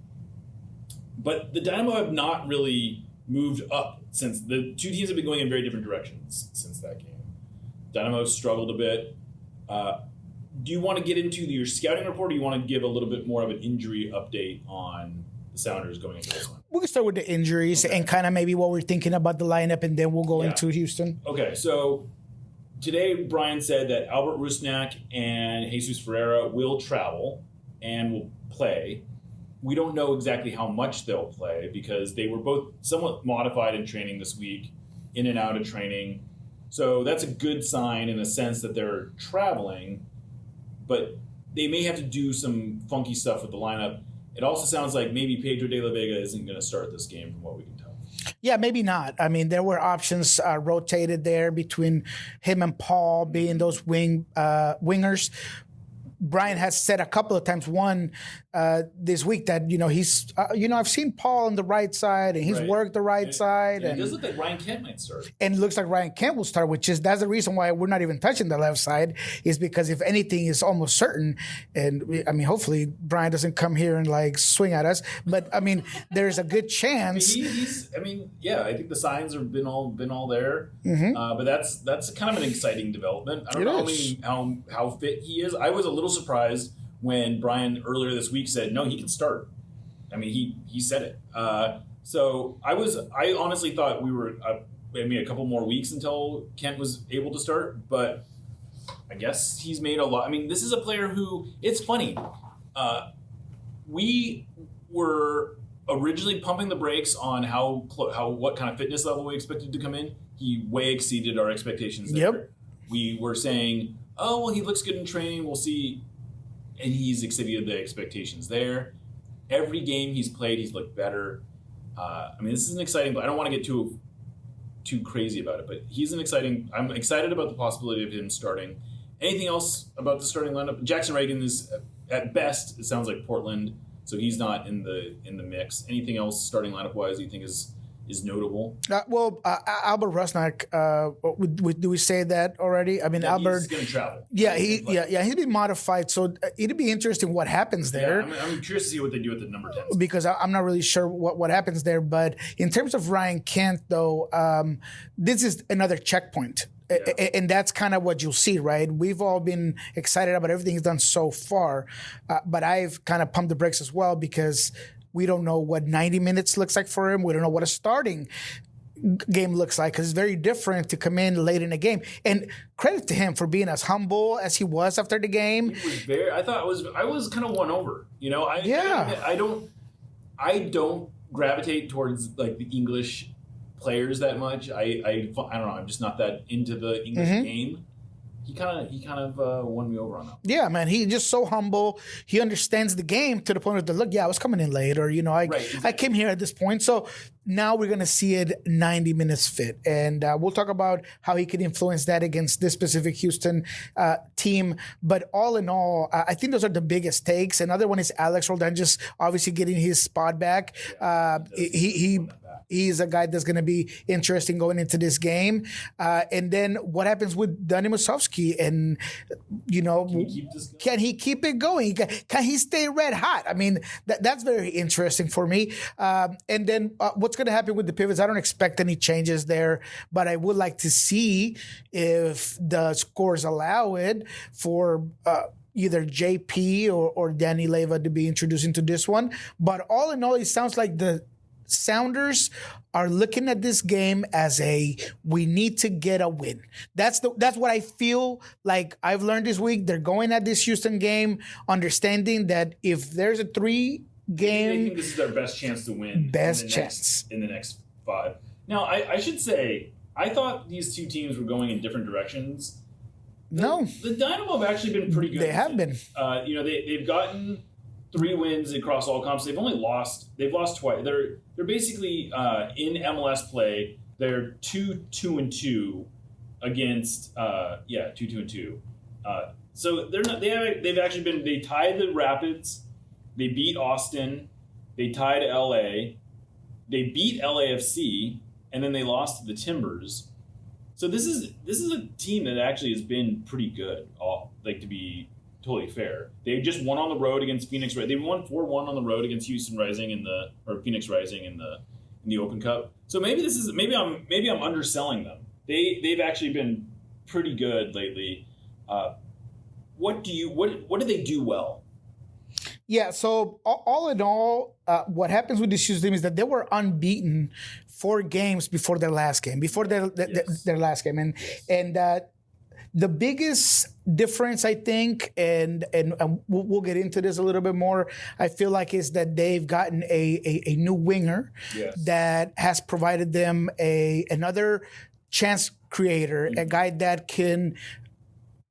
But the Dynamo have not really moved up since the two teams have been going in very different directions since that game. Dynamo struggled a bit. Do you want to get into your scouting report, or do you want to give a little bit more of an injury update on the Sounders going into this one? We can start with the injuries and kind of maybe what we're thinking about the lineup, and then we'll go into Houston. Okay, so today Brian said that Albert Rusnak and Jesus Ferreira will travel and will play. We don't know exactly how much they'll play because they were both somewhat modified in training this week, in and out of training. So that's a good sign in the sense that they're traveling, but they may have to do some funky stuff with the lineup. It also sounds like maybe Pedro de la Vega isn't going to start this game from what we can tell. Yeah, maybe not. I mean, there were options rotated there between him and Paul being those wingers. Brian has said a couple of times, this week that, he's, I've seen Paul on the right side and he's worked the right side. And it does look like Ryan Kent might start. And it looks like Ryan Kent will start, that's the reason why we're not even touching the left side, is because if anything is almost certain, and hopefully Brian doesn't come here and swing at us, but there's a good chance. I think the signs have been all there. Mm-hmm. But that's kind of an exciting development. I don't know how fit he is. I was a little surprised when Brian earlier this week said, no, he can start. He said it. So I honestly thought we were maybe a couple more weeks until Kent was able to start, but I guess he's made a lot. This is a player who, it's funny. We were originally pumping the brakes on what kind of fitness level we expected to come in. He way exceeded our expectations there. Yep. We were saying, oh, well, he looks good in training. We'll see. And he's exceeded the expectations there. Every game he's played, he's looked better. This is an exciting, but I don't want to get too crazy about it, but I'm excited about the possibility of him starting. Anything else about the starting lineup? Jackson Reagan is, at best, it sounds like Portland, so he's not in the mix. Anything else starting lineup-wise you think is notable? Albert Rusnak, do we say that already? Albert, he's going to travel. Yeah, he'd be modified, so it'd be interesting what happens there. Yeah, I'm curious to see what they do with the number 10. Because I'm not really sure what happens there. But in terms of Ryan Kent, though, this is another checkpoint. Yeah. And that's kind of what you'll see, right? We've all been excited about everything he's done so far, but I've kind of pumped the brakes as well because we don't know what 90 minutes looks like for him. We don't know what a starting game looks like because it's very different to come in late in the game. And credit to him for being as humble as he was after the game. He was I was kind of won over. I don't gravitate towards the English players that much. I don't know. I'm just not that into the English game. He kind of won me over on that. Yeah, man. He's just so humble. He understands the game to the point of I was coming in late, or I came here at this point. So now we're gonna see it 90 minutes fit, and we'll talk about how he can influence that against this specific Houston team. But all in all, I think those are the biggest takes. Another one is Alex Roldan just obviously getting his spot back. He's a guy that's going to be interesting going into this game. And then what happens with Danny Musovski? And, can he keep it going? Can he stay red hot? That's very interesting for me. And then what's going to happen with the pivots? I don't expect any changes there, but I would like to see if the scores allow it for either JP or Danny Leva to be introduced into this one. But all in all, it sounds like the Sounders are looking at this game as we need to get a win. That's what I feel like I've learned this week. They're going at this Houston game, understanding that if there's a 3-game, I think this is their best chance to win. In the next 5. Now, I should say, I thought these two teams were going in different directions. The Dynamo have actually been pretty good. They have been. They've gotten 3 wins across all comps. They've lost twice. They're basically in MLS play. They're 2-2 against 2-2. So they're not. They've actually been. They tied the Rapids. They beat Austin. They tied LA. They beat LAFC, and then they lost to the Timbers. So this is a team that actually has been pretty good. To be totally fair. They just won on the road against Phoenix. They won 4-1 on the road against Houston Rising or Phoenix Rising in the Open Cup. So maybe I'm underselling them. They've actually been pretty good lately. What do they do well? Yeah, so all in all, what happens with this Houston team is that they were unbeaten 4 games before their last game, their last game, and the biggest difference, I think, and we'll get into this a little bit more, I feel like, is that they've gotten a new winger that has provided them another chance creator, a guy that can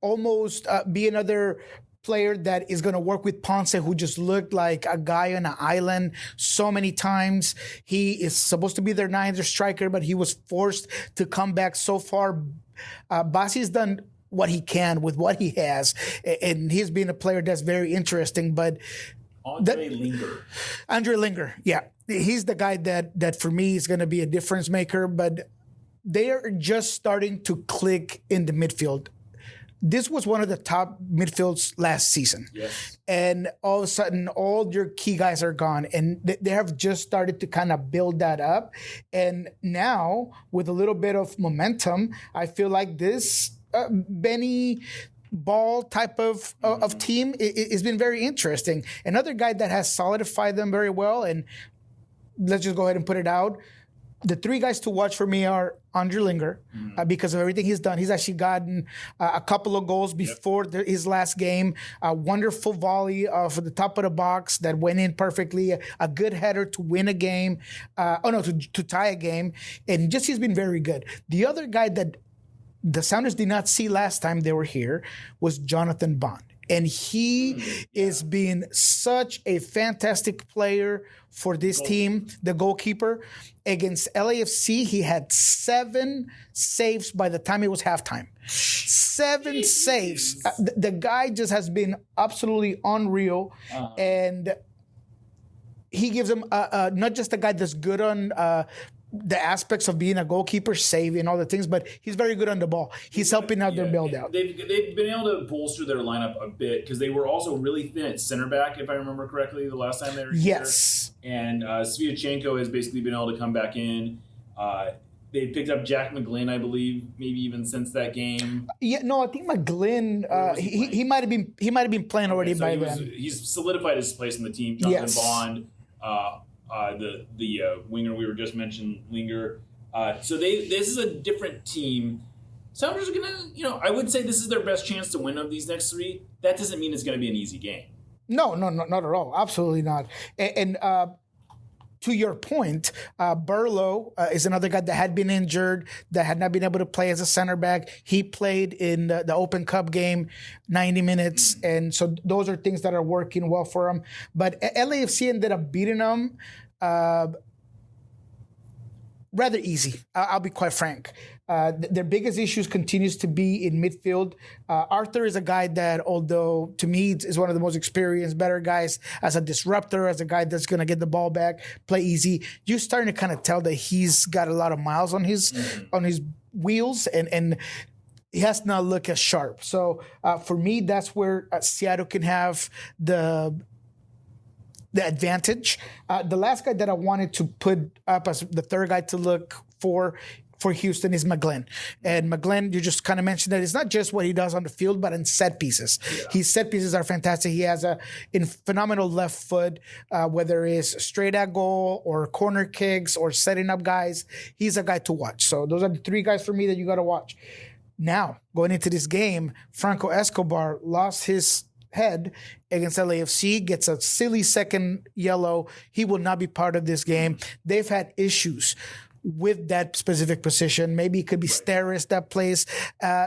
almost be another player that is going to work with Ponce, who just looked like a guy on an island so many times. He is supposed to be their 9th striker, but he was forced to come back so far. Basi's done what he can with what he has, and he's been a player that's very interesting. But Andre Linger, yeah, he's the guy that for me is going to be a difference maker. But they are just starting to click in the midfield. This was one of the top midfields last season. Yes. And all of a sudden, all your key guys are gone. And they have just started to kind of build that up. And now, with a little bit of momentum, I feel like this Benny Ball type of team has been very interesting. Another guy that has solidified them very well, and let's just go ahead and put it out. The 3 guys to watch for me are Andre Linger, because of everything he's done. He's actually gotten a couple of goals before his last game. A wonderful volley off the top of the box that went in perfectly. A good header to win a game. To tie a game. And just he's been very good. The other guy that the Sounders did not see last time they were here was Jonathan Bond. And he is being such a fantastic player for this team, the goalkeeper. Against LAFC, he had 7 saves by the time it was halftime. 7 saves. The guy just has been absolutely unreal. And he gives him not just a guy that's good on the aspects of being a goalkeeper, saving all the things, but he's very good on the ball. He's helping out their build out. They've been able to bolster their lineup a bit because they were also really thin at center back, if I remember correctly, the last time they were here. And Sviatchenko has basically been able to come back in. They picked up Jack McGlynn, I believe, maybe even since that game. Yeah, no, I think McGlynn. He might have been playing already by then. He's solidified his place in the team. Jonathan Bond. The winger we were just mentioning, Linger. So this is a different team. Sounders are gonna, I would say this is their best chance to win of these next 3. That doesn't mean it's gonna be an easy game. No, not at all. Absolutely not. And to your point, Burlow is another guy that had been injured, that had not been able to play as a center back. He played in the Open Cup game, 90 minutes. And so those are things that are working well for him. But LAFC ended up beating them rather easy. I'll be quite frank. Their biggest issues continues to be in midfield. Arthur is a guy that, although to me is one of the most experienced, better guys as a disruptor, as a guy that's going to get the ball back, play easy. You're starting to kind of tell that he's got a lot of miles on his wheels, and he has to not look as sharp. So for me, that's where Seattle can have the advantage. The last guy that I wanted to put up as the third guy to look for Houston is McGlynn. And McGlynn, you just kind of mentioned that it's not just what he does on the field, but in set pieces. Yeah. His set pieces are fantastic. He has a phenomenal left foot, whether it's straight at goal or corner kicks or setting up guys. He's a guy to watch. So those are the 3 guys for me that you got to watch. Now, going into this game, Franco Escobar lost his head against LAFC, gets a silly second yellow. He will not be part of this game. They've had issues with that specific position. Maybe it could be Steris that plays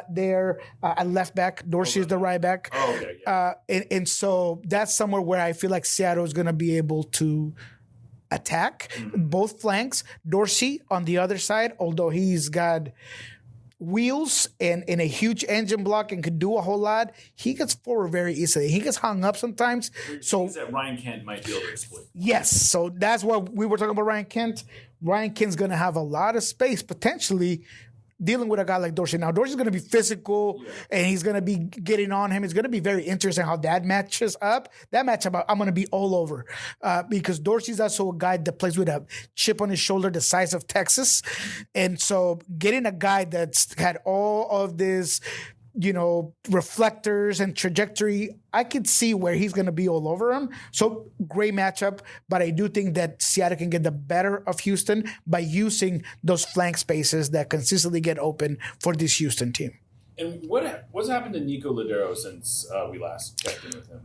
there at left back. Dorsey is the right back. Oh, okay, yeah. And so that's somewhere where I feel like Seattle is going to be able to attack both flanks. Dorsey on the other side, although he's got wheels and a huge engine block and could do a whole lot, he gets forward very easily. He gets hung up sometimes. So that Ryan Kent might be able to exploit. Yes, so that's what we were talking about. Ryan Kent. Ryan Kent's going to have a lot of space potentially dealing with a guy like Dorsey. Now, Dorsey's going to be physical, and he's going to be getting on him. It's going to be very interesting how that matches up. That matchup, I'm going to be all over because Dorsey's also a guy that plays with a chip on his shoulder the size of Texas. And so getting a guy that's had all of this, reflectors and trajectory, I could see where he's going to be all over him. So great matchup, but I do think that Seattle can get the better of Houston by using those flank spaces that consistently get open for this Houston team. And what's happened to Niko Ladero since we last checked in with him?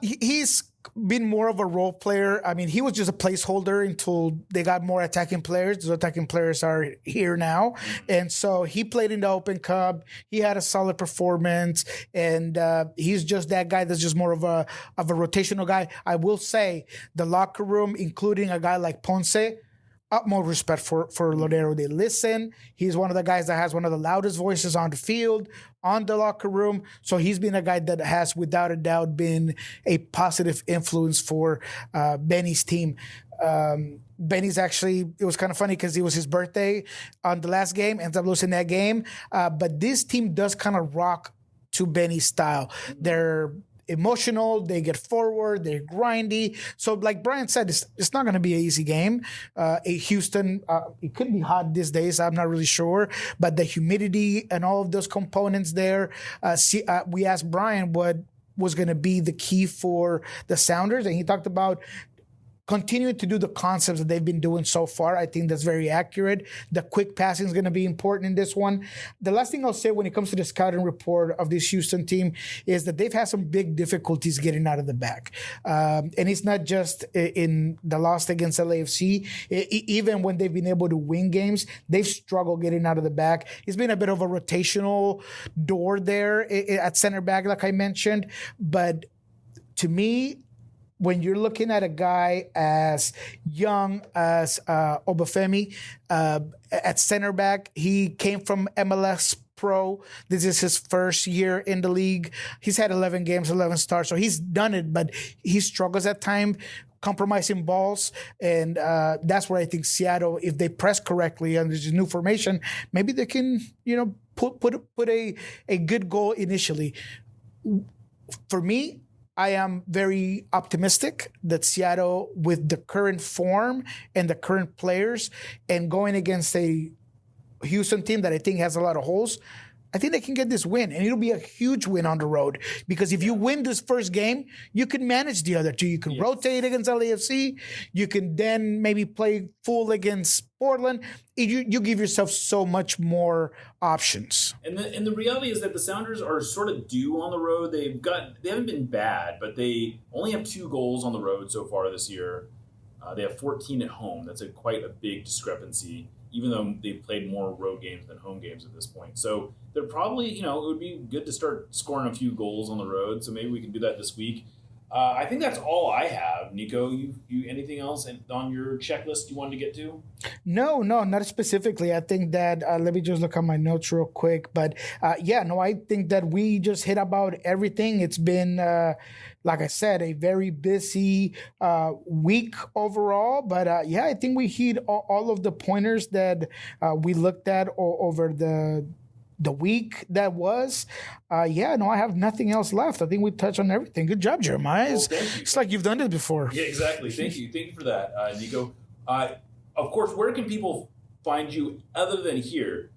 He's been more of a role player. I mean, he was just a placeholder until they got more attacking players. Those attacking players are here now. And so he played in the Open Cup. He had a solid performance. And he's just that guy that's just more of a rotational guy. I will say the locker room, including a guy like Ponce, utmost respect for Ladero. They listen. He's one of the guys that has one of the loudest voices on the field, on the locker room. So he's been a guy that has, without a doubt, been a positive influence for Benny's team. Benny's actually, it was kind of funny because it was his birthday on the last game, ends up losing that game. But this team does kind of rock to Benny's style. They're emotional, they get forward, they're grindy. So like Brian said, it's not going to be an easy game. Houston, it could be hot these days, I'm not really sure, but the humidity and all of those components there, we asked Brian what was going to be the key for the Sounders, and he talked about continue to do the concepts that they've been doing so far. I think that's very accurate. The quick passing is going to be important in this one. The last thing I'll say when it comes to the scouting report of this Houston team is that they've had some big difficulties getting out of the back. And it's not just in the loss against LAFC. Even when they've been able to win games, they've struggled getting out of the back. It's been a bit of a rotational door there at center back, like I mentioned. But to me, when you're looking at a guy as young as Obafemi at center back, he came from MLS Pro. This is his first year in the league. He's had 11 games, 11 starts, so he's done it, but he struggles at times compromising balls, and that's where I think Seattle, if they press correctly under this new formation, maybe they can, put a good goal initially. For me, I am very optimistic that Seattle, with the current form and the current players, and going against a Houston team that I think has a lot of holes, I think they can get this win. And it'll be a huge win on the road. Because if you win this first game, you can manage the other two. You can rotate against LAFC. You can then maybe play full against Portland. You give yourself so much more options. And the reality is that the Sounders are sort of due on the road. They haven't been bad, but they only have 2 goals on the road so far this year. They have 14 at home. That's quite a big discrepancy, even though they've played more road games than home games at this point. So they're probably, it would be good to start scoring a few goals on the road. So maybe we can do that this week. I think that's all I have. Niko, you anything else on your checklist you wanted to get to? No, not specifically. I think that, let me just look at my notes real quick. But I think that we just hit about everything. It's been, like I said, a very busy week overall. But I think we hit all of the pointers that we looked at over the week that was. I have nothing else left. I think we touched on everything. Good job, Jeremiah. It's like you've done this before. Yeah, exactly. Thank you for that, Niko. Of course, where can people find you other than here?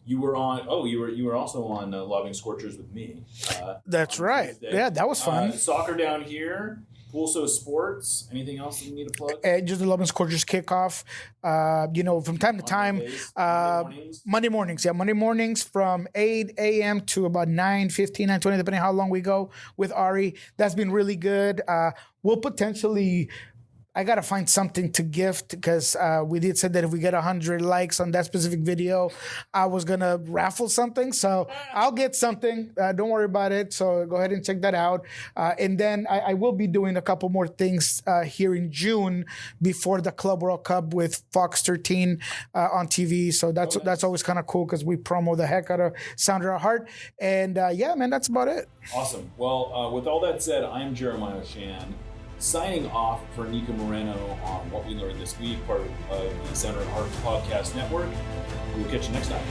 You were on. You were also on Lobbing Scorchers with me. That's right. Tuesday. Yeah, that was fun. Soccer down here. Pulso Sports. Anything else that you need to plug? Just the Lobbing Scorchers kickoff. From time to time. Monday mornings. Yeah, Monday mornings from 8 a.m. to about 9:15, 9:20, depending on how long we go with Ari. That's been really good. We'll potentially... I got to find something to gift because we did say that if we get 100 likes on that specific video, I was going to raffle something. So I'll get something. Don't worry about it. So go ahead and check that out. And then I will be doing a couple more things here in June before the Club World Cup with Fox 13 on TV. So that's always kind of cool because we promo the heck out of Sounder at Heart. And that's about it. Awesome. Well, with all that said, I'm Jeremiah Shan. Signing off for Niko Moreno on what we learned this week, part of the Sounder at Heart Podcast Network. We'll catch you next time.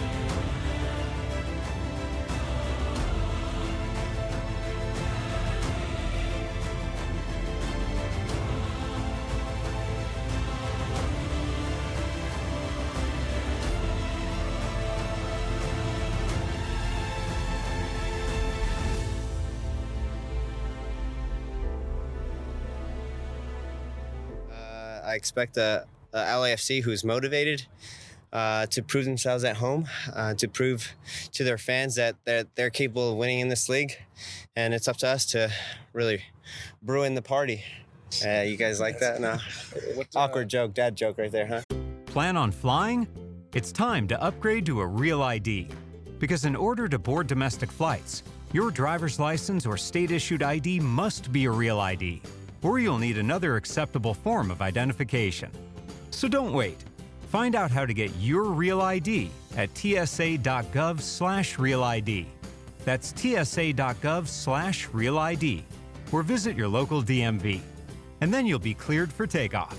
I expect a LAFC who's motivated to prove themselves at home, to prove to their fans that they're capable of winning in this league. And it's up to us to really brew in the party. You guys like that? No? Awkward joke, dad joke right there, huh? Plan on flying? It's time to upgrade to a Real ID. Because in order to board domestic flights, your driver's license or state-issued ID must be a Real ID, or you'll need another acceptable form of identification. So don't wait. Find out how to get your Real ID at tsa.gov/Real ID. That's tsa.gov/Real ID, or visit your local DMV. And then you'll be cleared for takeoff.